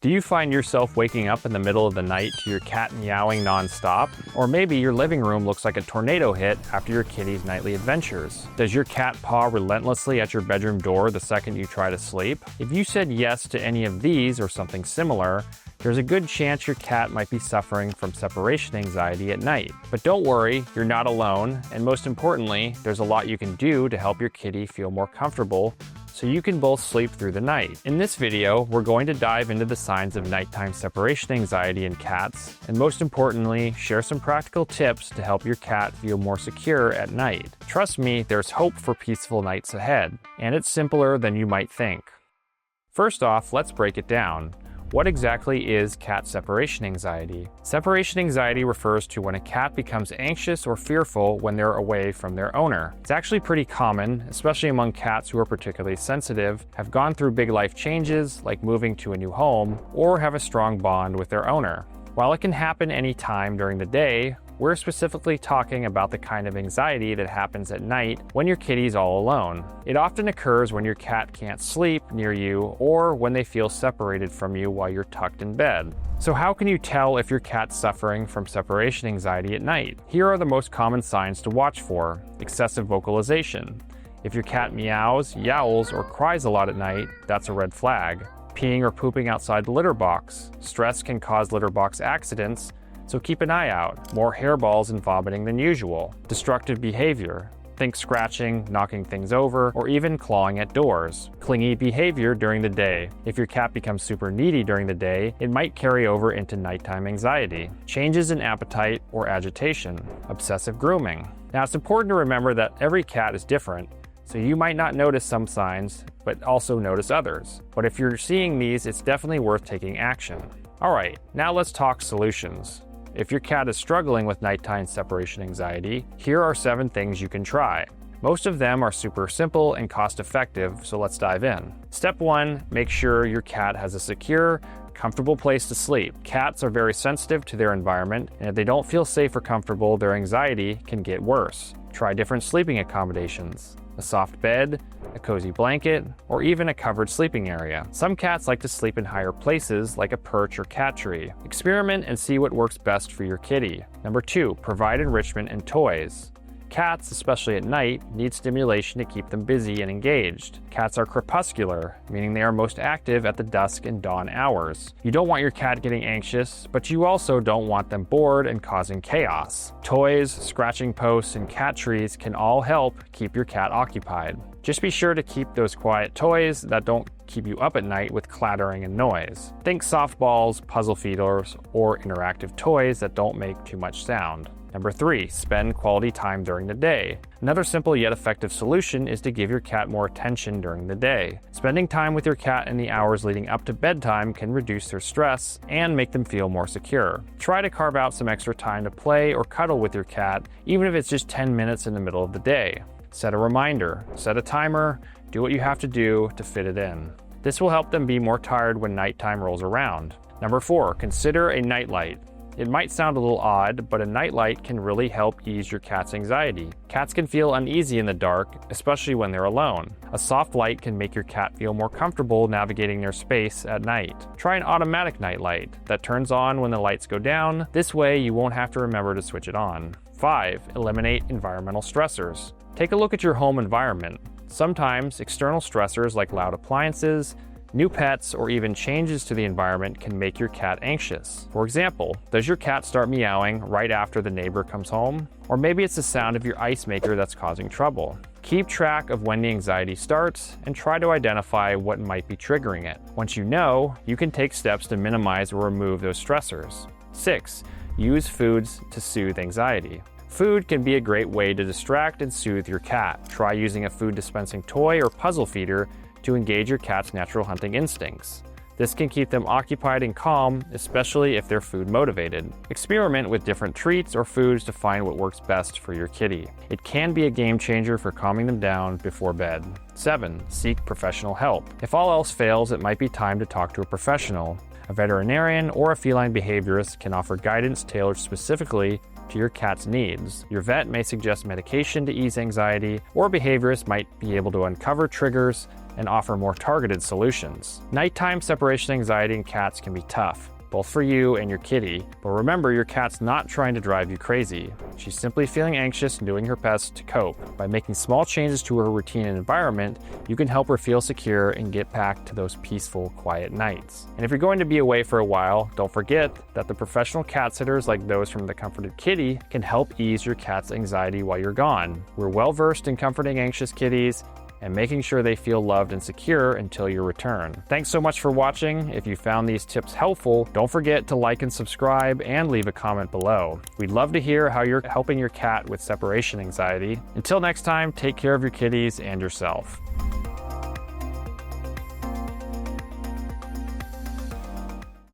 Do you find yourself waking up in the middle of the night to your cat meowing nonstop? Or maybe your living room looks like a tornado hit after your kitty's nightly adventures. Does your cat paw relentlessly at your bedroom door the second you try to sleep? If you said yes to any of these or something similar, there's a good chance your cat might be suffering from separation anxiety at night. But don't worry, you're not alone, and most importantly, there's a lot you can do to help your kitty feel more comfortable so you can both sleep through the night. In this video, we're going to dive into the signs of nighttime separation anxiety in cats, and most importantly, share some practical tips to help your cat feel more secure at night. Trust me, there's hope for peaceful nights ahead, and it's simpler than you might think. First off, let's break it down. What exactly is cat separation anxiety? Separation anxiety refers to when a cat becomes anxious or fearful when they're away from their owner. It's actually pretty common, especially among cats who are particularly sensitive, have gone through big life changes like moving to a new home, or have a strong bond with their owner. While it can happen anytime during the day, we're specifically talking about the kind of anxiety that happens at night when your kitty's all alone. It often occurs when your cat can't sleep near you or when they feel separated from you while you're tucked in bed. So how can you tell if your cat's suffering from separation anxiety at night? Here are the most common signs to watch for. Excessive vocalization. If your cat meows, yowls, or cries a lot at night, that's a red flag. Peeing or pooping outside the litter box. Stress can cause litter box accidents, so keep an eye out. More hairballs and vomiting than usual. Destructive behavior. Think scratching, knocking things over, or even clawing at doors. Clingy behavior during the day. If your cat becomes super needy during the day, it might carry over into nighttime anxiety. Changes in appetite or agitation. Obsessive grooming. Now, it's important to remember that every cat is different, so you might not notice some signs, but also notice others. But if you're seeing these, it's definitely worth taking action. Alright, now let's talk solutions. If your cat is struggling with nighttime separation anxiety, here are 7 things you can try. Most of them are super simple and cost-effective, so let's dive in. Step 1, make sure your cat has a secure, comfortable place to sleep. Cats are very sensitive to their environment, and if they don't feel safe or comfortable, their anxiety can get worse. Try different sleeping accommodations. A soft bed, a cozy blanket, or even a covered sleeping area. Some cats like to sleep in higher places like a perch or cat tree. Experiment and see what works best for your kitty. Number 2, provide enrichment and toys. Cats, especially at night, need stimulation to keep them busy and engaged. Cats are crepuscular, meaning they are most active at the dusk and dawn hours. You don't want your cat getting anxious, but you also don't want them bored and causing chaos. Toys, scratching posts, and cat trees can all help keep your cat occupied. Just be sure to keep those quiet toys that don't keep you up at night with clattering and noise. Think softballs, puzzle feeders, or interactive toys that don't make too much sound. Number 3, spend quality time during the day. Another simple yet effective solution is to give your cat more attention during the day. Spending time with your cat in the hours leading up to bedtime can reduce their stress and make them feel more secure. Try to carve out some extra time to play or cuddle with your cat, even if it's just 10 minutes in the middle of the day. Set a reminder, set a timer, do what you have to do to fit it in. This will help them be more tired when nighttime rolls around. Number 4, consider a nightlight. It might sound a little odd, but a nightlight can really help ease your cat's anxiety. Cats can feel uneasy in the dark, especially when they're alone. A soft light can make your cat feel more comfortable navigating their space at night. Try an automatic nightlight that turns on when the lights go down. This way, you won't have to remember to switch it on. 5, eliminate environmental stressors. Take a look at your home environment. Sometimes, external stressors like loud appliances, new pets, or even changes to the environment can make your cat anxious. For example, does your cat start meowing right after the neighbor comes home? Or maybe it's the sound of your ice maker that's causing trouble. Keep track of when the anxiety starts and try to identify what might be triggering it. Once you know, you can take steps to minimize or remove those stressors. 6, use foods to soothe anxiety. Food can be a great way to distract and soothe your cat. Try using a food dispensing toy or puzzle feeder to engage your cat's natural hunting instincts. This can keep them occupied and calm, especially if they're food motivated. Experiment with different treats or foods to find what works best for your kitty. It can be a game changer for calming them down before bed. 7, seek professional help. If all else fails, it might be time to talk to a professional. A veterinarian or a feline behaviorist can offer guidance tailored specifically to your cat's needs. Your vet may suggest medication to ease anxiety, or a behaviorist might be able to uncover triggers and offer more targeted solutions. Nighttime separation anxiety in cats can be tough, both for you and your kitty, but remember, your cat's not trying to drive you crazy. She's simply feeling anxious and doing her best to cope. By making small changes to her routine and environment, you can help her feel secure and get back to those peaceful, quiet nights. And if you're going to be away for a while, don't forget that the professional cat sitters like those from The Comforted Kitty can help ease your cat's anxiety while you're gone. We're well versed in comforting anxious kitties and making sure they feel loved and secure until your return. Thanks so much for watching. If you found these tips helpful, don't forget to like and subscribe and leave a comment below. We'd love to hear how you're helping your cat with separation anxiety. Until next time, take care of your kitties and yourself.